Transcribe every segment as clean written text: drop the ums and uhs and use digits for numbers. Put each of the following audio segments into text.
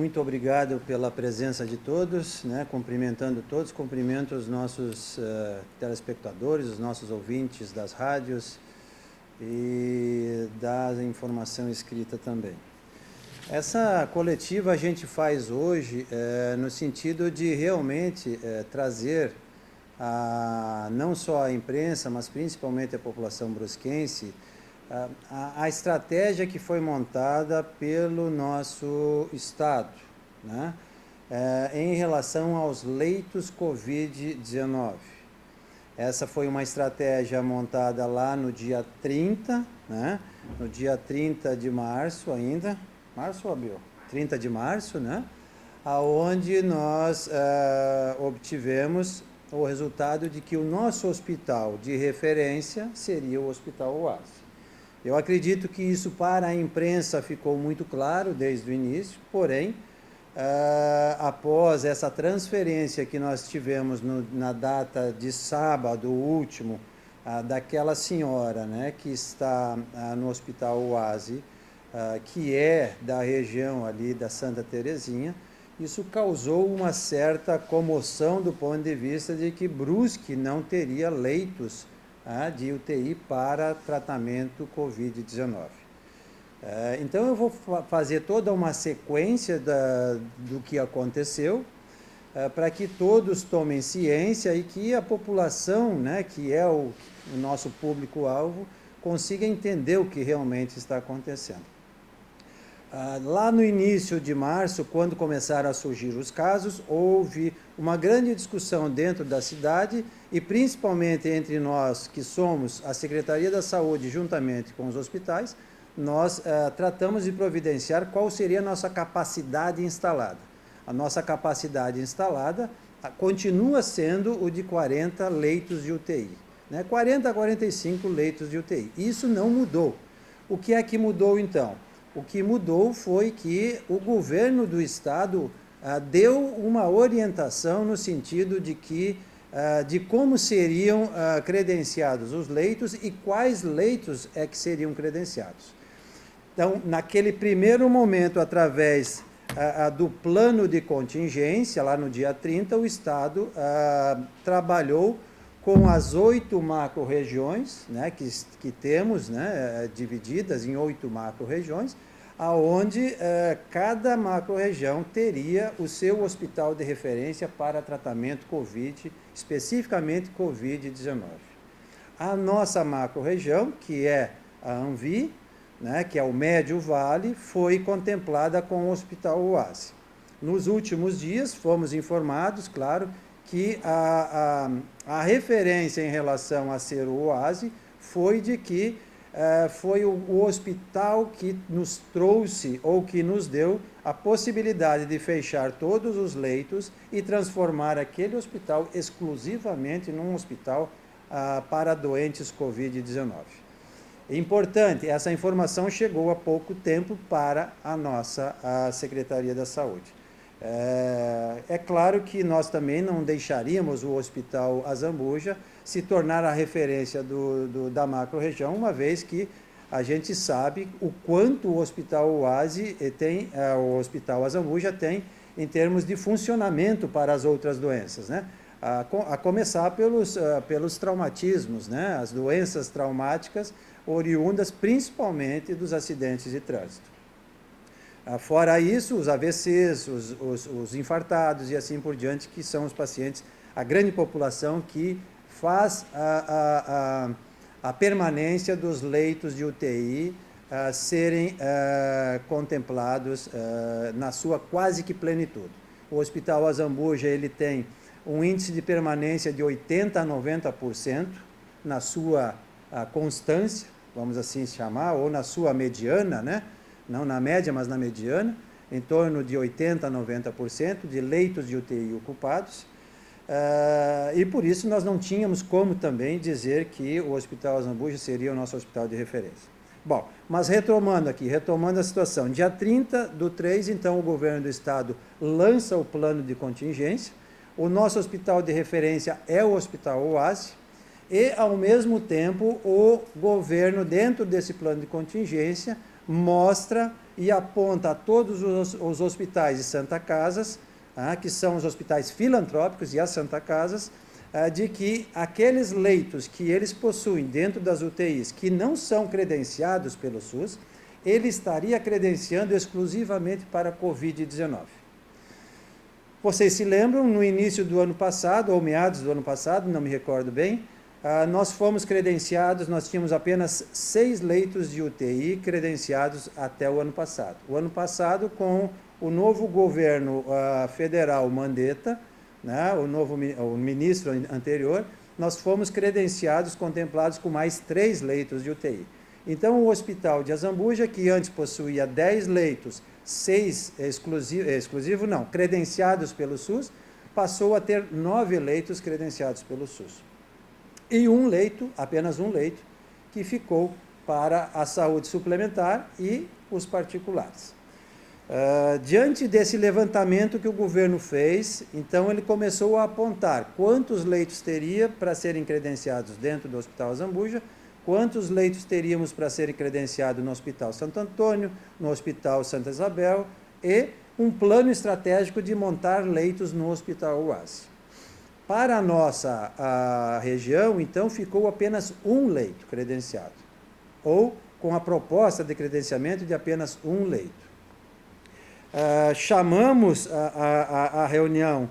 Muito obrigado pela presença de todos, né? Cumprimentando todos, cumprimento os nossos telespectadores, os nossos ouvintes das rádios e da informação escrita também. Essa coletiva a gente faz hoje no sentido de realmente trazer não só a imprensa, mas principalmente a população brusquense, a estratégia que foi montada pelo nosso Estado, né? Em relação aos leitos Covid-19. Essa foi uma estratégia montada lá no dia 30, né? No dia 30 de março ainda, março ou abril? 30 de março, né? Aonde nós obtivemos o resultado de que o nosso hospital de referência seria o Hospital Oasi. Eu acredito que isso para a imprensa ficou muito claro desde o início, porém, após essa transferência que nós tivemos na data de sábado último, daquela senhora, né, que está no Hospital Oasi, que é da região ali da Santa Terezinha, isso causou uma certa comoção do ponto de vista de que Brusque não teria leitos de UTI para tratamento Covid-19. Então eu vou fazer toda uma sequência do que aconteceu, para que todos tomem ciência e que a população, né, que é o nosso público-alvo, consiga entender o que realmente está acontecendo. Lá no início de março, quando começaram a surgir os casos, houve uma grande discussão dentro da cidade e principalmente entre nós que somos a Secretaria da Saúde juntamente com os hospitais, nós tratamos de providenciar qual seria a nossa capacidade instalada. A nossa capacidade instalada continua sendo o de 40 leitos de UTI, né? 40 a 45 leitos de UTI. Isso não mudou. O que é que mudou então? O que mudou foi que o governo do estado deu uma orientação no sentido de que de como seriam credenciados os leitos e quais leitos é que seriam credenciados. Então, naquele primeiro momento, através do plano de contingência, lá no dia 30, o estado trabalhou com as 8 macro-regiões, né, que temos, né, divididas em 8 macro-regiões, onde cada macro-região teria o seu hospital de referência para tratamento Covid, especificamente Covid-19. A nossa macro-região, que é a Anvi, né, que é o Médio Vale, foi contemplada com o Hospital Oasi. Nos últimos dias, fomos informados, claro, que a referência em relação a ser o Oasi foi de que foi o hospital que nos trouxe ou que nos deu a possibilidade de fechar todos os leitos e transformar aquele hospital exclusivamente num hospital para doentes Covid-19. Importante, essa informação chegou há pouco tempo para a nossa Secretaria da Saúde. É claro que nós também não deixaríamos o Hospital Azambuja se tornar a referência da macro-região, uma vez que a gente sabe o quanto o Hospital Oasi o Hospital Azambuja tem em termos de funcionamento para as outras doenças, né? A começar pelos traumatismos, né? As doenças traumáticas oriundas principalmente dos acidentes de trânsito. Fora isso, os AVCs, os infartados e assim por diante, que são os pacientes, a grande população que faz a permanência dos leitos de UTI serem contemplados na sua quase que plenitude. O Hospital Azambuja, ele tem um índice de permanência de 80% a 90% na sua constância, vamos assim chamar, ou na sua mediana, né? Não na média, mas na mediana, em torno de 80% a 90% de leitos de UTI ocupados. E por isso nós não tínhamos como também dizer que o Hospital Azambuja seria o nosso hospital de referência. Bom, mas retomando a situação, dia 30/3, então o governo do estado lança o plano de contingência, o nosso hospital de referência é o Hospital Oasi, e ao mesmo tempo o governo, dentro desse plano de contingência, mostra e aponta a todos os hospitais e Santa Casas, que são os hospitais filantrópicos e as Santa Casas, de que aqueles leitos que eles possuem dentro das UTIs que não são credenciados pelo SUS, ele estaria credenciando exclusivamente para a Covid-19. Vocês se lembram, no início do ano passado, ou meados do ano passado, não me recordo bem, nós fomos credenciados, nós tínhamos apenas 6 leitos de UTI credenciados até o ano passado. O ano passado, com o novo governo federal Mandetta, né, o ministro anterior, nós fomos credenciados, contemplados com mais 3 leitos de UTI. Então, o Hospital de Azambuja, que antes possuía 10 leitos, 6 credenciados pelo SUS, passou a ter 9 leitos credenciados pelo SUS. E apenas um leito, que ficou para a saúde suplementar e os particulares. Diante desse levantamento que o governo fez, então ele começou a apontar quantos leitos teria para serem credenciados dentro do Hospital Azambuja, quantos leitos teríamos para serem credenciados no Hospital Santo Antônio, no Hospital Santa Isabel, e um plano estratégico de montar leitos no Hospital UASI. Para a nossa região, então, ficou apenas um leito credenciado, ou com a proposta de credenciamento de apenas um leito. Chamamos a reunião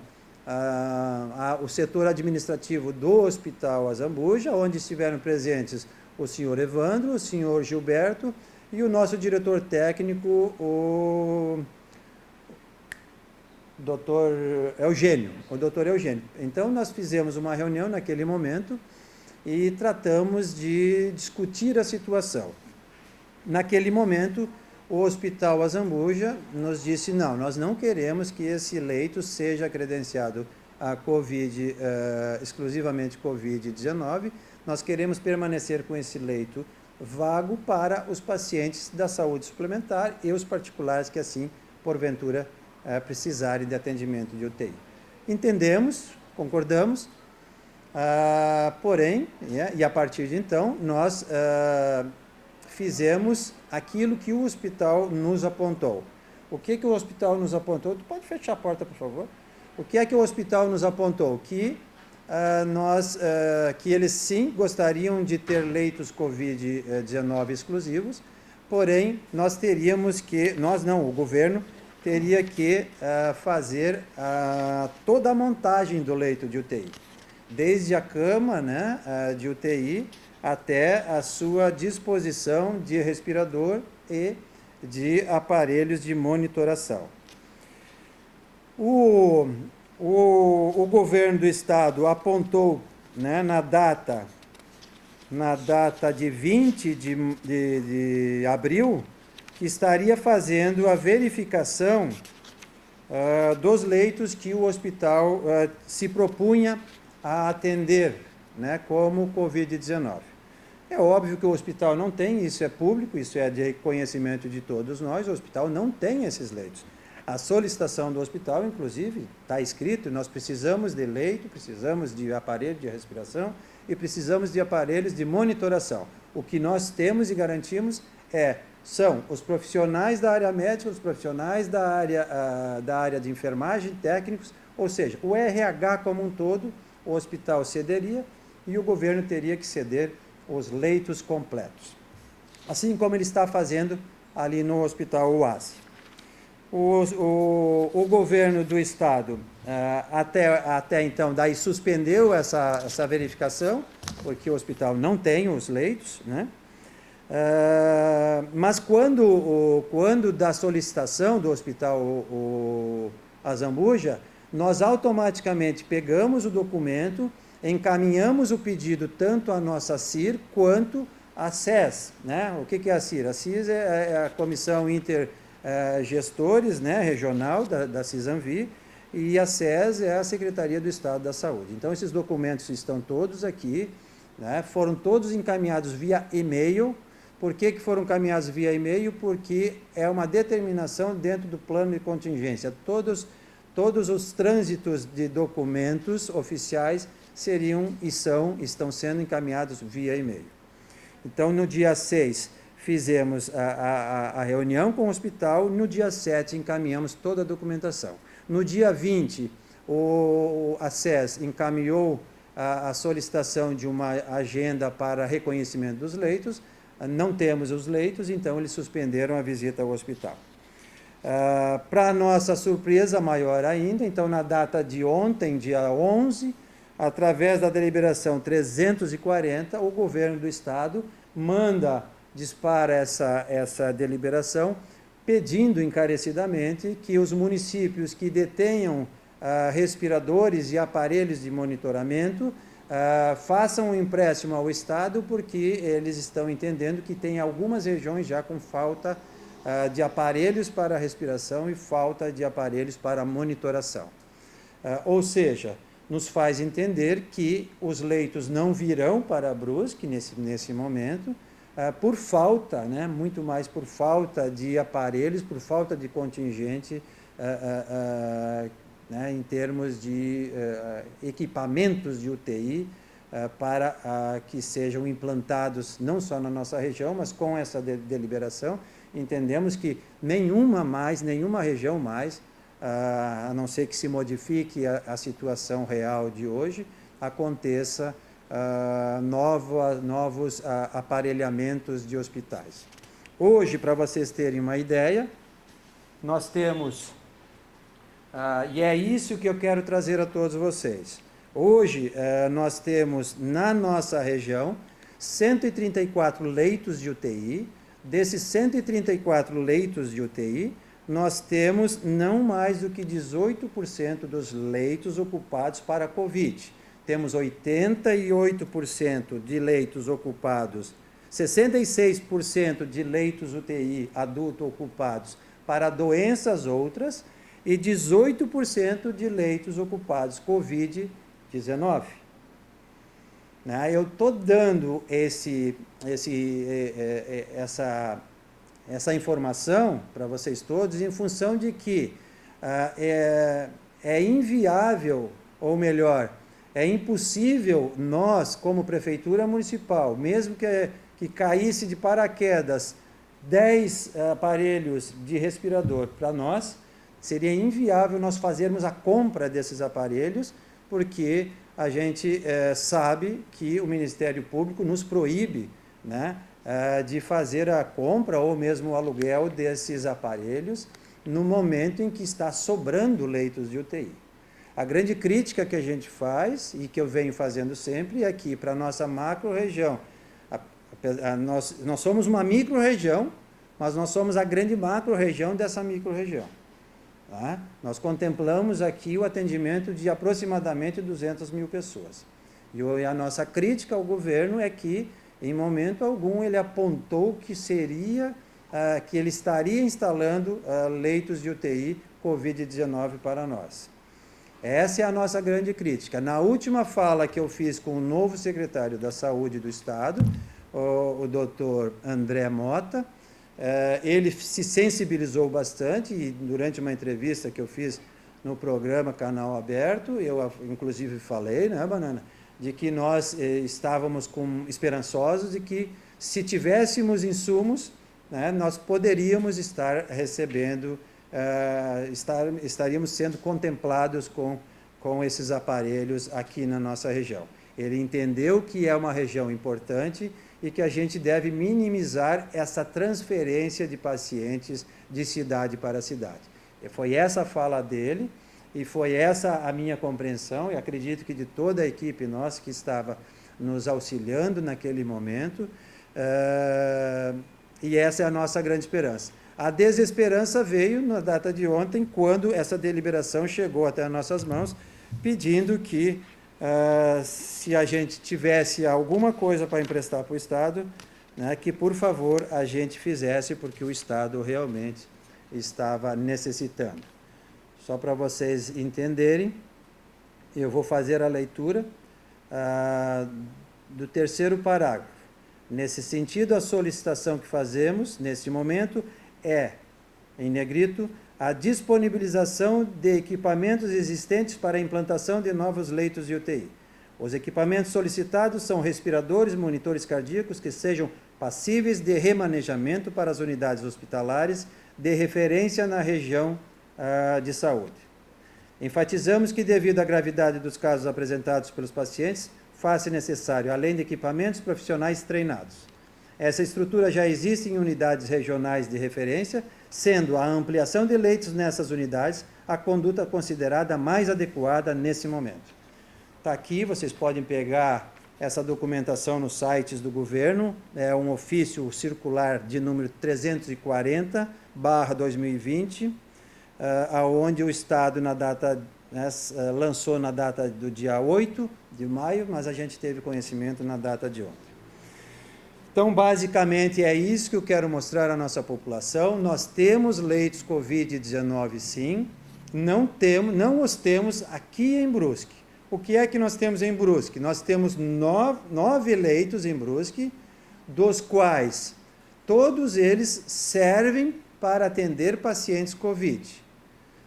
o setor administrativo do Hospital Azambuja, onde estiveram presentes o senhor Evandro, o senhor Gilberto e o nosso diretor técnico, o doutor Eugênio. Então, nós fizemos uma reunião naquele momento e tratamos de discutir a situação. Naquele momento, o Hospital Azambuja nos disse, não, nós não queremos que esse leito seja credenciado a COVID, exclusivamente Covid-19, nós queremos permanecer com esse leito vago para os pacientes da saúde suplementar e os particulares que assim, porventura, precisarem de atendimento de UTI. Entendemos, concordamos, porém, e a partir de então, nós fizemos aquilo que o hospital nos apontou. O que o hospital nos apontou? Tu pode fechar a porta, por favor? O que é que o hospital nos apontou? Que eles sim gostariam de ter leitos Covid-19 exclusivos, porém, o governo teria que fazer toda a montagem do leito de UTI, desde a cama, né, de UTI até a sua disposição de respirador e de aparelhos de monitoração. O governo do estado apontou, né, na data de 20 de abril, que estaria fazendo a verificação dos leitos que o hospital se propunha a atender, né, como Covid-19. É óbvio que o hospital não tem, isso é público, isso é de conhecimento de todos nós, o hospital não tem esses leitos. A solicitação do hospital, inclusive, está escrito, nós precisamos de leito, precisamos de aparelho de respiração e precisamos de aparelhos de monitoração. O que nós temos e garantimos são os profissionais da área médica, os profissionais da área de enfermagem, técnicos, ou seja, o RH como um todo, o hospital cederia e o governo teria que ceder os leitos completos. Assim como ele está fazendo ali no Hospital UASI. O governo do estado, até então, daí suspendeu essa verificação, porque o hospital não tem os leitos, né? Mas quando da solicitação do Hospital Azambuja, nós automaticamente pegamos o documento, encaminhamos o pedido tanto à nossa CIR quanto à SES, né? O que é a CIR? A CIR é a Comissão Intergestores, né, regional da CISANVI, e a SES é a Secretaria do Estado da Saúde. Então, esses documentos estão todos aqui, né? Foram todos encaminhados via e-mail. Por que foram encaminhados via e-mail? Porque é uma determinação dentro do plano de contingência. Todos os trânsitos de documentos oficiais estão sendo encaminhados via e-mail. Então, no dia 6, fizemos a reunião com o hospital, no dia 7 encaminhamos toda a documentação. No dia 20, a SES encaminhou a solicitação de uma agenda para reconhecimento dos leitos, não temos os leitos, então eles suspenderam a visita ao hospital. Para nossa surpresa maior ainda, então na data de ontem, dia 11, através da deliberação 340, o governo do estado dispara essa deliberação, pedindo encarecidamente que os municípios que detenham respiradores e aparelhos de monitoramento façam um empréstimo ao estado, porque eles estão entendendo que tem algumas regiões já com falta de aparelhos para respiração e falta de aparelhos para monitoração. Ou seja, nos faz entender que os leitos não virão para Brusque nesse momento, por falta, né, muito mais por falta de aparelhos, por falta de contingente, né, em termos de equipamentos de UTI, para que sejam implantados não só na nossa região, mas com essa deliberação, entendemos que nenhuma região mais, a não ser que se modifique a situação real de hoje, aconteça novos aparelhamentos de hospitais. Hoje, para vocês terem uma ideia, nós temos, e é isso que eu quero trazer a todos vocês. Hoje, nós temos na nossa região 134 leitos de UTI. Desses 134 leitos de UTI, nós temos não mais do que 18% dos leitos ocupados para a Covid. Temos 88% de leitos ocupados, 66% de leitos UTI adulto ocupados para doenças outras e 18% de leitos ocupados Covid-19. Eu estou dando essa informação para vocês todos em função de que é inviável, ou melhor, é impossível nós, como Prefeitura Municipal, mesmo que caísse de paraquedas 10 aparelhos de respirador para nós, seria inviável nós fazermos a compra desses aparelhos, porque a gente sabe que o Ministério Público nos proíbe, né, de fazer a compra ou mesmo o aluguel desses aparelhos no momento em que está sobrando leitos de UTI. A grande crítica que a gente faz, e que eu venho fazendo sempre, é que para a nossa macro-região, nós somos uma micro-região, mas nós somos a grande macro-região dessa micro-região. Tá? Nós contemplamos aqui o atendimento de aproximadamente 200 mil pessoas. E a nossa crítica ao governo é que, em momento algum, ele apontou que que ele estaria instalando leitos de UTI Covid-19 para nós. Essa é a nossa grande crítica. Na última fala que eu fiz com o novo secretário da Saúde do Estado, o doutor André Mota, ele se sensibilizou bastante, e durante uma entrevista que eu fiz no programa Canal Aberto, eu inclusive falei, né, Banana, de que nós estávamos esperançosos de que, se tivéssemos insumos, né, nós poderíamos estar recebendo, estaríamos sendo contemplados com esses aparelhos aqui na nossa região. Ele entendeu que é uma região importante e que a gente deve minimizar essa transferência de pacientes de cidade para cidade. E foi essa a fala dele, e foi essa a minha compreensão, e acredito que de toda a equipe nossa que estava nos auxiliando naquele momento, e essa é a nossa grande esperança. A desesperança veio na data de ontem, quando essa deliberação chegou até as nossas mãos, pedindo que, se a gente tivesse alguma coisa para emprestar para o Estado, né, que, por favor, a gente fizesse, porque o Estado realmente estava necessitando. Só para vocês entenderem, eu vou fazer a leitura do terceiro parágrafo. Nesse sentido, a solicitação que fazemos, nesse momento, em negrito, a disponibilização de equipamentos existentes para a implantação de novos leitos de UTI. Os equipamentos solicitados são respiradores, monitores cardíacos que sejam passíveis de remanejamento para as unidades hospitalares de referência na região de saúde. Enfatizamos que, devido à gravidade dos casos apresentados pelos pacientes, faz-se necessário, além de equipamentos, profissionais treinados. Essa estrutura já existe em unidades regionais de referência, sendo a ampliação de leitos nessas unidades a conduta considerada mais adequada nesse momento. Está aqui, vocês podem pegar essa documentação nos sites do governo, é um ofício circular de número 340/2020, onde o Estado, lançou na data do dia 8 de maio, mas a gente teve conhecimento na data de ontem. Então, basicamente, é isso que eu quero mostrar à nossa população. Nós temos leitos Covid-19, sim, não os temos aqui em Brusque. O que é que nós temos em Brusque? Nós temos 9 leitos em Brusque, dos quais todos eles servem para atender pacientes Covid,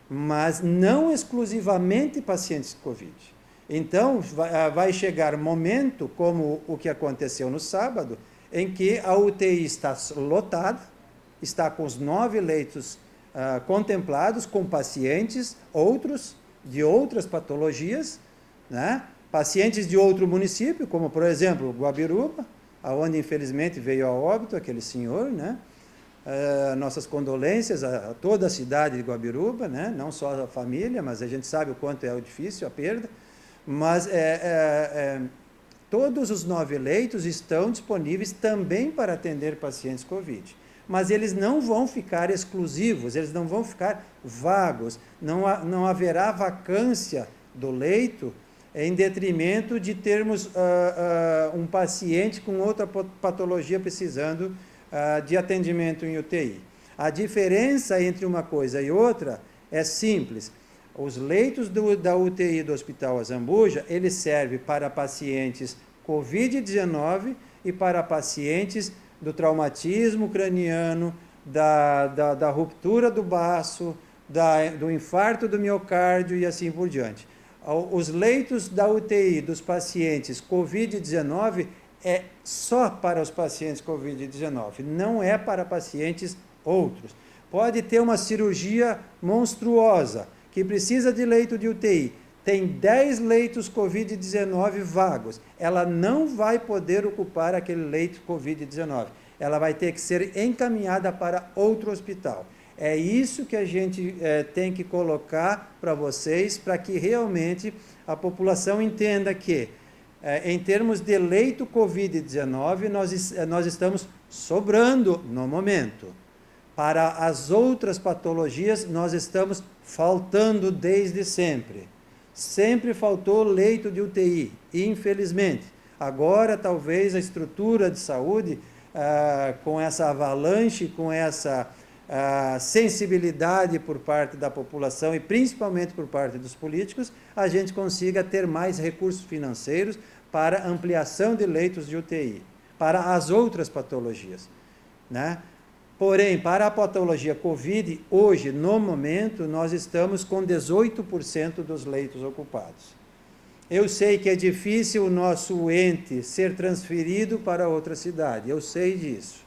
mas não exclusivamente pacientes Covid. Então, vai chegar momento, como o que aconteceu no sábado, em que a UTI está lotada, está com os 9 leitos contemplados, com pacientes, outros de outras patologias, né? Pacientes de outro município, como, por exemplo, Guabiruba, onde, infelizmente, veio a óbito aquele senhor, né? Nossas condolências a toda a cidade de Guabiruba, né? Não só a família, mas a gente sabe o quanto é difícil a perda. Mas todos os 9 leitos estão disponíveis também para atender pacientes Covid. Mas eles não vão ficar exclusivos, eles não vão ficar vagos, não haverá vacância do leito em detrimento de termos um paciente com outra patologia precisando de atendimento em UTI. A diferença entre uma coisa e outra é simples. Os leitos da UTI do Hospital Azambuja, eles servem para pacientes Covid-19 e para pacientes do traumatismo craniano, da ruptura do baço, do infarto do miocárdio e assim por diante. Os leitos da UTI dos pacientes Covid-19 é só para os pacientes Covid-19, não é para pacientes outros. Pode ter uma cirurgia monstruosa, que precisa de leito de UTI, tem 10 leitos Covid-19 vagos, ela não vai poder ocupar aquele leito Covid-19, ela vai ter que ser encaminhada para outro hospital. É isso que a gente tem que colocar para vocês, para que realmente a população entenda que, em termos de leito Covid-19, nós estamos sobrando no momento. Para as outras patologias, nós estamos faltando desde sempre. Sempre faltou leito de UTI, infelizmente. Agora, talvez, a estrutura de saúde, com essa avalanche, com essa sensibilidade por parte da população e principalmente por parte dos políticos, a gente consiga ter mais recursos financeiros para ampliação de leitos de UTI, para as outras patologias, né? Porém, para a patologia COVID, hoje, no momento, nós estamos com 18% dos leitos ocupados. Eu sei que é difícil o nosso ente ser transferido para outra cidade, eu sei disso.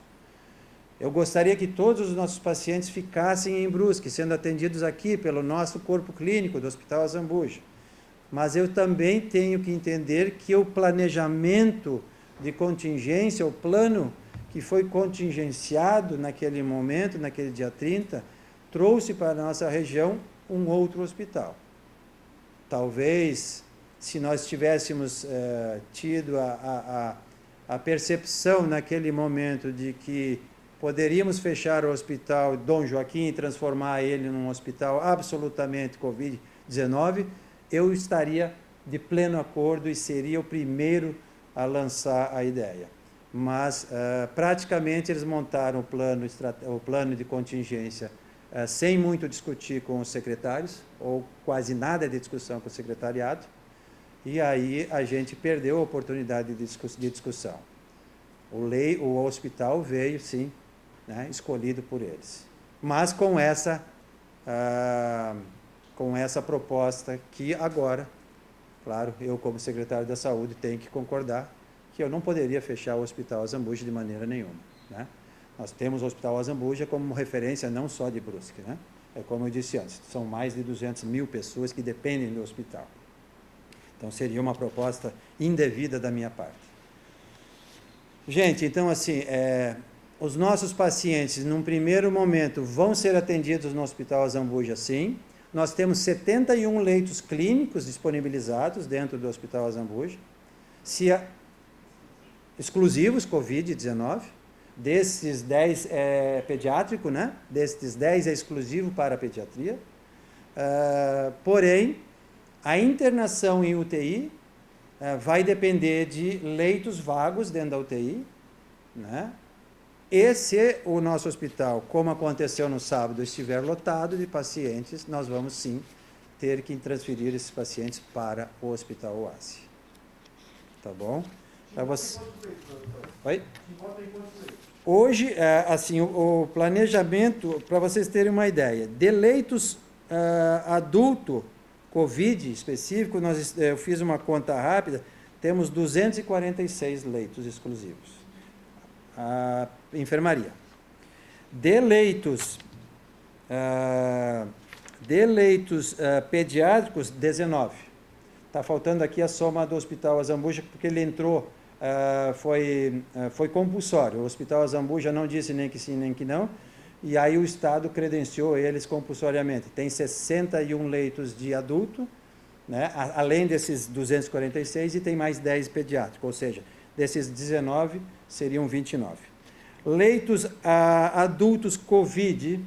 Eu gostaria que todos os nossos pacientes ficassem em Brusque, sendo atendidos aqui pelo nosso corpo clínico do Hospital Azambuja. Mas eu também tenho que entender que o planejamento de contingência, o plano que foi contingenciado naquele momento, naquele dia 30, trouxe para a nossa região um outro hospital. Talvez, se nós tivéssemos tido a percepção naquele momento de que poderíamos fechar o Hospital Dom Joaquim e transformar ele num hospital absolutamente Covid-19, eu estaria de pleno acordo e seria o primeiro a lançar a ideia. Mas, praticamente, eles montaram o plano de contingência sem muito discutir com os secretários, ou quase nada de discussão com o secretariado, e aí a gente perdeu a oportunidade de discussão. O hospital veio, sim, né, escolhido por eles. Mas com essa proposta que agora, claro, eu como secretário da Saúde tenho que concordar, que eu não poderia fechar o Hospital Azambuja de maneira nenhuma, né? Nós temos o Hospital Azambuja como referência não só de Brusque, né? É como eu disse antes, são mais de 200 mil pessoas que dependem do hospital. Então, seria uma proposta indevida da minha parte. Gente, então, assim, os nossos pacientes, num primeiro momento, vão ser atendidos no Hospital Azambuja, sim. Nós temos 71 leitos clínicos disponibilizados dentro do Hospital Azambuja, exclusivos Covid-19. Desses 10 é pediátrico, né? Desses 10 é exclusivo para a pediatria. Porém, a internação em UTI vai depender de leitos vagos dentro da UTI, né? E se o nosso hospital, como aconteceu no sábado, estiver lotado de pacientes, nós vamos sim ter que transferir esses pacientes para o Hospital Oasi. Tá bom? Para você... Oi? Hoje, assim, o planejamento, para vocês terem uma ideia, de leitos adulto, Covid específico, eu fiz uma conta rápida, temos 246 leitos exclusivos. A enfermaria. De leitos pediátricos, 19. Está faltando aqui a soma do Hospital Azambuja, porque ele entrou, foi compulsório. O Hospital Azambuja não disse nem que sim, nem que não, e aí o Estado credenciou eles compulsoriamente. Tem 61 leitos de adulto, né, além desses 246, e tem mais 10 pediátricos, ou seja, desses 19, seriam 29. Leitos adultos Covid,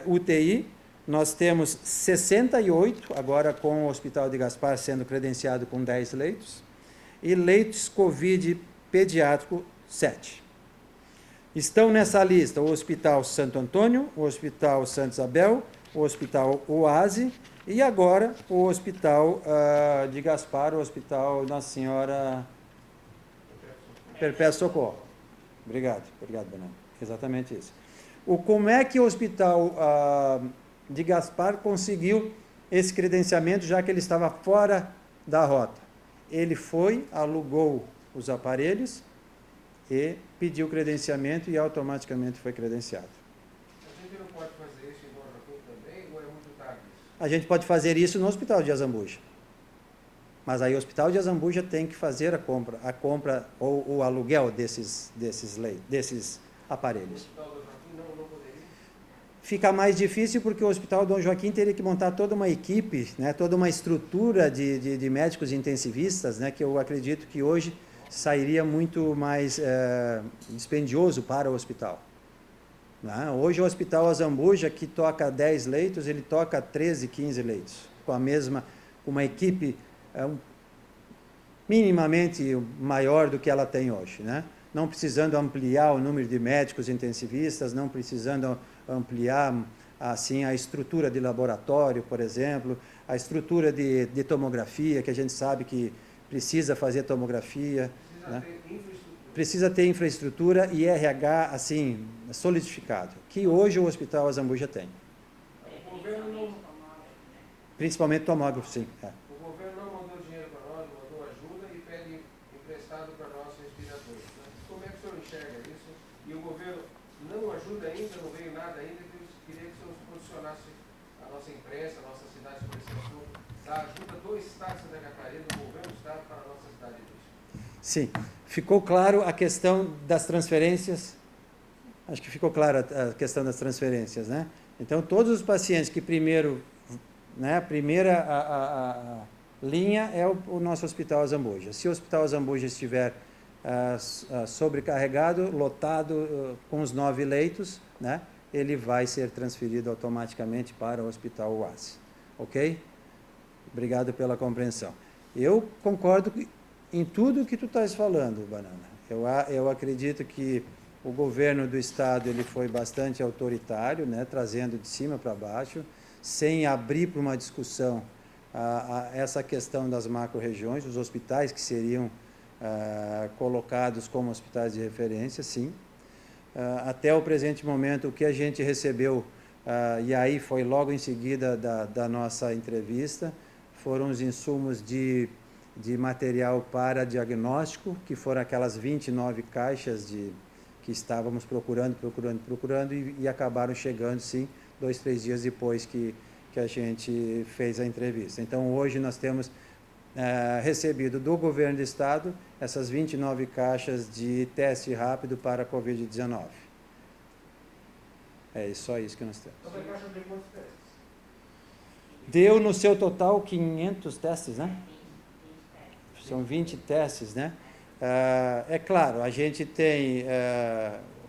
UTI, nós temos 68, agora com o Hospital de Gaspar sendo credenciado com 10 leitos, e leitos Covid pediátrico, 7. Estão nessa lista o Hospital Santo Antônio, o Hospital Santa Isabel, o Hospital Oasi, e agora o Hospital de Gaspar, o Hospital Nossa Senhora Perpétuo Socorro. Obrigado, Bernardo. Exatamente isso. Como é que o Hospital de Gaspar conseguiu esse credenciamento, já que ele estava fora da rota? Ele foi, alugou os aparelhos e pediu credenciamento e automaticamente foi credenciado. A gente não pode fazer isso em Nova Iguaçu também, ou é muito tarde isso? A gente pode fazer isso no Hospital de Azambuja. Mas aí o Hospital de Azambuja tem que fazer a compra ou o aluguel desses aparelhos. O Hospital do Joaquim não poderia? Fica mais difícil porque o Hospital Dom Joaquim teria que montar toda uma equipe, né, toda uma estrutura de médicos intensivistas, né, que eu acredito que hoje sairia muito mais dispendioso para o hospital. Né? Hoje o Hospital Azambuja, que toca 10 leitos, ele toca 13, 15 leitos, com uma equipe minimamente maior do que ela tem hoje, né? Não precisando ampliar o número de médicos intensivistas, não precisando ampliar assim a estrutura de laboratório, por exemplo, a estrutura de tomografia, que a gente sabe que precisa fazer tomografia, né? Precisa ter infraestrutura e RH assim solidificado, que hoje o Hospital Azambuja tem. O governo não... Principalmente tomógrafo, sim. O governo não mandou dinheiro para nós, não mandou ajuda e pede emprestado para nós respiradores. Como é que o senhor enxerga isso? E o governo não ajuda ainda, não veio nada ainda, eu queria que o senhor posicionasse a nossa imprensa, a nossa cidade por esse assunto, da ajuda do Estado de Santa Catarina, do governo do Estado para a nossa cidade de Brusque. Sim, ficou claro a questão das transferências? Acho que ficou clara a questão das transferências, né? Então, todos os pacientes que primeiro, né, a primeira linha é o nosso Hospital Azambuja. Se o Hospital Azambuja estiver sobrecarregado, lotado com os 9 leitos, né, ele vai ser transferido automaticamente para o Hospital Oasi. Ok? Obrigado pela compreensão. Eu concordo em tudo que tu estás falando, Banana. Eu acredito que o governo do estado ele foi bastante autoritário, né, trazendo de cima para baixo, sem abrir para uma discussão essa questão das macro-regiões, os hospitais que seriam colocados como hospitais de referência, sim. Até o presente momento, o que a gente recebeu, e aí foi logo em seguida da nossa entrevista, foram os insumos de de material para diagnóstico, que foram aquelas 29 caixas que estávamos procurando, e acabaram chegando, sim, 2, 3 dias depois que a gente fez a entrevista. Então, hoje nós temos recebido do governo do estado essas 29 caixas de teste rápido para a Covid-19. É só isso que nós temos. Então, a caixa de quantos testes? Deu no seu total 500 testes, né? São 20 testes, né? É claro, a gente tem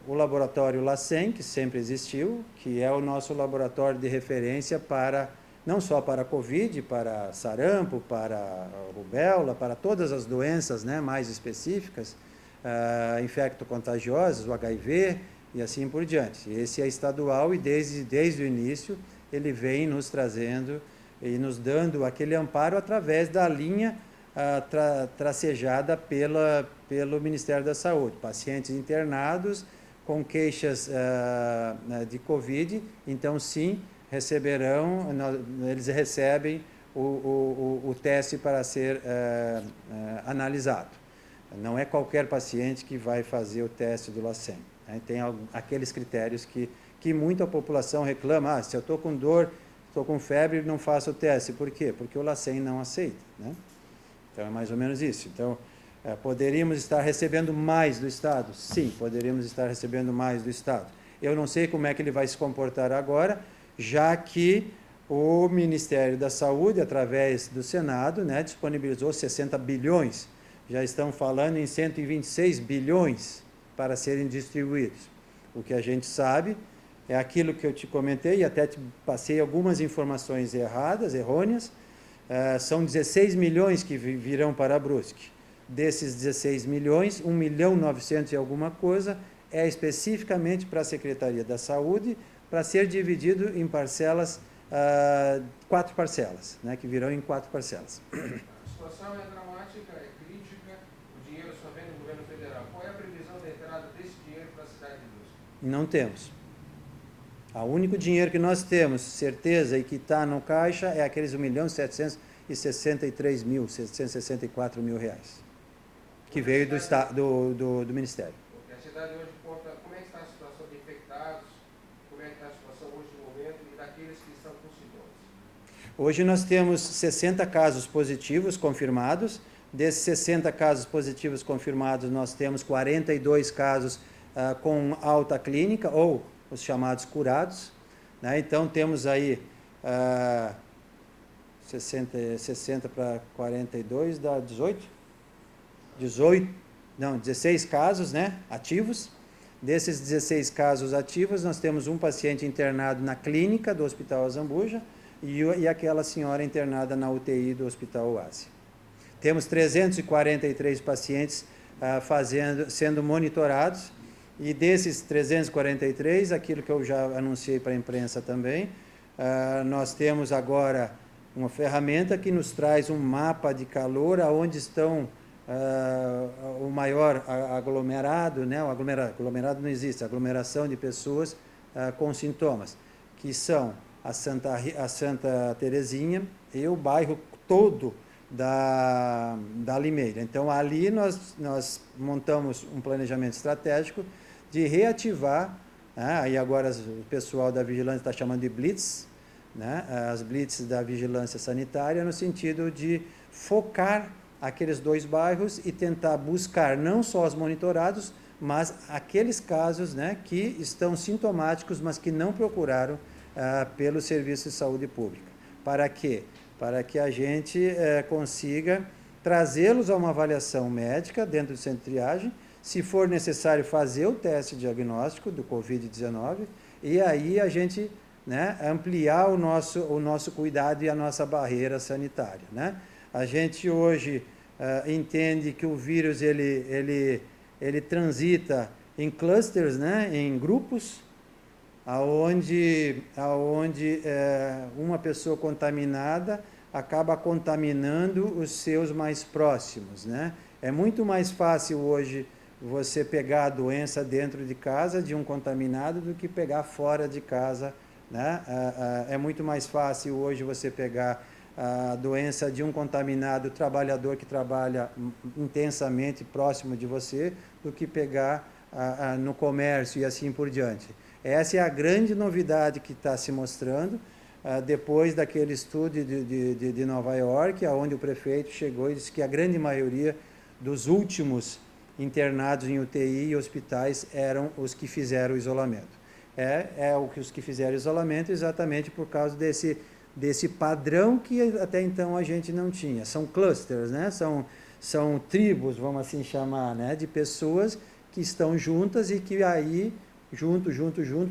o laboratório LACEN, que sempre existiu, que é o nosso laboratório de referência para, não só para a Covid, para sarampo, para rubéola, para todas as doenças, né, mais específicas, infectocontagiosas, o HIV e assim por diante. Esse é estadual e desde o início ele vem nos trazendo e nos dando aquele amparo através da linha tracejada pelo Ministério da Saúde. Pacientes internados com queixas de Covid, então sim, eles recebem o teste para ser analisado. Não é qualquer paciente que vai fazer o teste do LACEN. Né? Tem aqueles critérios que muita população reclama, se eu estou com dor, estou com febre, não faço o teste. Por quê? Porque o LACEN não aceita, né? Então, é mais ou menos isso. Então, poderíamos estar recebendo mais do Estado? Sim, poderíamos estar recebendo mais do Estado. Eu não sei como é que ele vai se comportar agora, já que o Ministério da Saúde, através do Senado, né, disponibilizou 60 bilhões. Já estão falando em 126 bilhões para serem distribuídos. O que a gente sabe é aquilo que eu te comentei, e até te passei algumas informações errôneas. São 16 milhões que virão para a Brusque. Desses 16 milhões, 1.900.000 e alguma coisa é especificamente para a Secretaria da Saúde, para ser dividido em parcelas, 4 parcelas, né, que virão em 4 parcelas. A situação é dramática, é crítica, o dinheiro só vem do governo federal. Qual é a previsão da entrada desse dinheiro para a cidade de Brusque? Não temos. O único dinheiro que nós temos, certeza, e que está no caixa, é aqueles 1.764.000 reais, que veio do Ministério. Porque a cidade hoje conta, como é que está a situação de infectados, como é que está a situação hoje no momento e daqueles que estão com sintomas? Hoje nós temos 60 casos positivos confirmados. Desses 60 casos positivos confirmados, nós temos 42 casos com alta clínica, ou os chamados curados, né? Então temos aí 60 para 42 dá 16 casos, né, ativos. Desses 16 casos ativos, nós temos um paciente internado na clínica do Hospital Azambuja e aquela senhora internada na UTI do Hospital Oásis. Temos 343 pacientes sendo monitorados. E desses 343, aquilo que eu já anunciei para a imprensa também, nós temos agora uma ferramenta que nos traz um mapa de calor aonde estão o maior aglomerado, né? Aglomerado não existe, aglomeração de pessoas com sintomas, que são a Santa Terezinha e o bairro todo da Limeira. Então, ali nós montamos um planejamento estratégico de reativar, né, e agora o pessoal da vigilância está chamando de blitz, né, as blitz da vigilância sanitária, no sentido de focar aqueles 2 bairros e tentar buscar não só os monitorados, mas aqueles casos, né, que estão sintomáticos, mas que não procuraram pelo Serviço de Saúde Pública. Para quê? Para que a gente consiga trazê-los a uma avaliação médica dentro do centro de triagem, se for necessário fazer o teste diagnóstico do Covid-19, e aí a gente, né, ampliar o nosso cuidado e a nossa barreira sanitária, né? A gente hoje entende que o vírus ele transita em clusters, né, em grupos, aonde uma pessoa contaminada acaba contaminando os seus mais próximos, né? É muito mais fácil hoje você pegar a doença dentro de casa de um contaminado do que pegar fora de casa, né? É muito mais fácil hoje você pegar a doença de um contaminado trabalhador que trabalha intensamente próximo de você do que pegar no comércio e assim por diante. Essa é a grande novidade que está se mostrando depois daquele estudo de Nova York, onde o prefeito chegou e disse que a grande maioria dos últimos internados em UTI e hospitais eram os que fizeram o isolamento. Os que fizeram isolamento exatamente por causa desse padrão que até então a gente não tinha. São clusters, né? São tribos, vamos assim chamar, né? De pessoas que estão juntas e que aí, junto,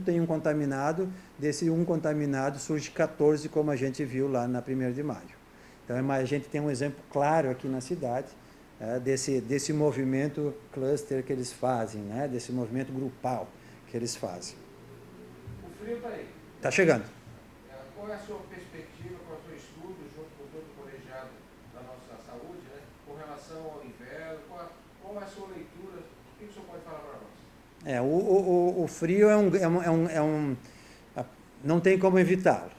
tem um contaminado. Desse um contaminado surge 14, como a gente viu lá na 1º de maio. Então, a gente tem um exemplo claro aqui na cidade desse movimento cluster que eles fazem, né? Desse movimento grupal que eles fazem. O frio está aí. Está chegando. Qual é a sua perspectiva, qual é o seu estudo, junto com todo o colegiado da nossa saúde, né, com relação ao inverno? Qual é a sua leitura? O que o senhor pode falar para nós? O frio não tem como evitá-lo.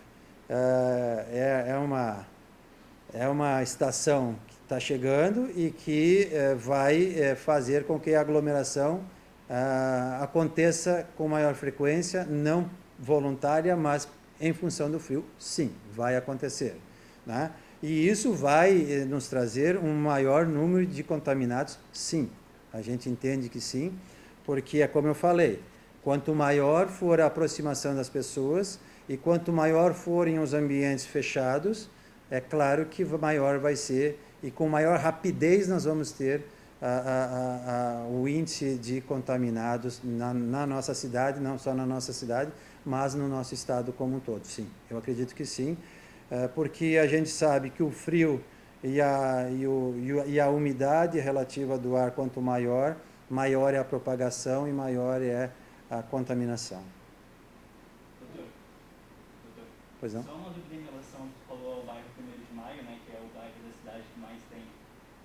É uma estação que está chegando e que vai fazer com que a aglomeração aconteça com maior frequência, não voluntária, mas em função do frio, sim, vai acontecer, né? E isso vai nos trazer um maior número de contaminados, sim. A gente entende que sim, porque é como eu falei, quanto maior for a aproximação das pessoas e quanto maior forem os ambientes fechados, é claro que maior vai ser e com maior rapidez nós vamos ter o índice de contaminados na nossa cidade, não só na nossa cidade, mas no nosso estado como um todo, sim. Eu acredito que sim, porque a gente sabe que o frio e a umidade relativa do ar, quanto maior é a propagação e maior é a contaminação. Doutor, Pois não? só uma dúvida em relação, você falou ao bairro 1º de Maio, né, que é o bairro da cidade que mais tem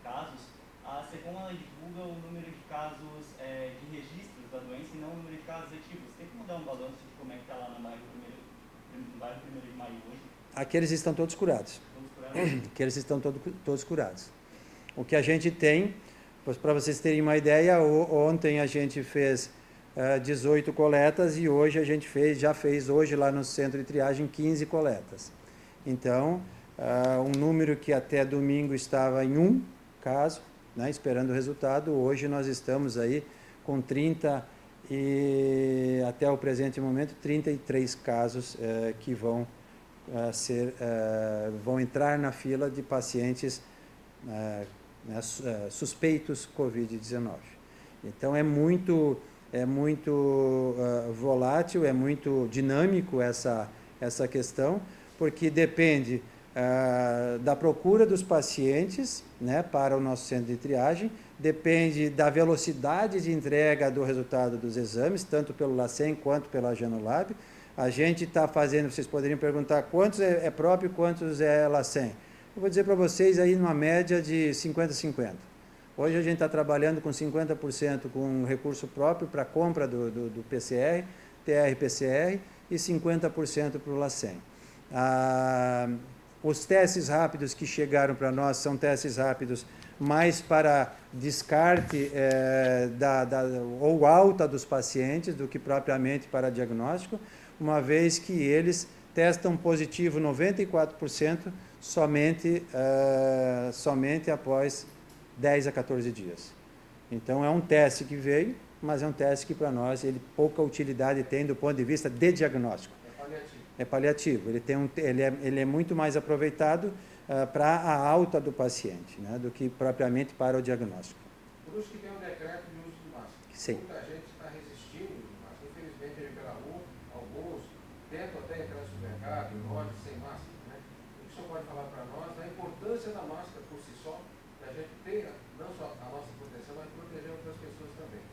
casos. A SECOM, ela divulga o número de casos de registros da doença e não o número de casos ativos. Tem como dar um balanço de como é que está lá no bairro 1º de Maio hoje? Aqueles estão todos curados. Todos curados? Aqueles estão todos curados. O que a gente tem, para vocês terem uma ideia, ontem a gente fez 18 coletas e hoje a gente já fez hoje lá no centro de triagem 15 coletas. Então, um número que até domingo estava em 1 caso, né, esperando o resultado, hoje nós estamos aí com 30 e até o presente momento 33 casos que vão entrar na fila de pacientes suspeitos Covid-19. Então é muito volátil, é muito dinâmico essa questão, porque depende da procura dos pacientes, né, para o nosso centro de triagem, depende da velocidade de entrega do resultado dos exames, tanto pelo LACEN quanto pela Genolab. A gente está fazendo, vocês poderiam perguntar quantos é próprio e quantos é LACEN. Eu vou dizer para vocês aí numa média de 50-50. Hoje a gente está trabalhando com 50% com recurso próprio para compra do PCR, TR-PCR, e 50% para o LACEN. Os testes rápidos que chegaram para nós são testes rápidos mais para descarte ou alta dos pacientes do que propriamente para diagnóstico, uma vez que eles testam positivo 94% somente após 10 a 14 dias. Então é um teste que veio, mas é um teste que para nós ele pouca utilidade tem do ponto de vista de diagnóstico. É paliativo. Ele é muito mais aproveitado para a alta do paciente, né, do que propriamente para o diagnóstico. Por isso que tem um decreto de uso de máscara. Sim. Muita gente está resistindo de máscara. Infelizmente, aí pela rua, alguns tentam até entrar no supermercado, em lojas, sem máscara, né? O que o senhor pode falar para nós da importância da máscara por si só, da gente ter não só a nossa proteção, mas proteger outras pessoas também?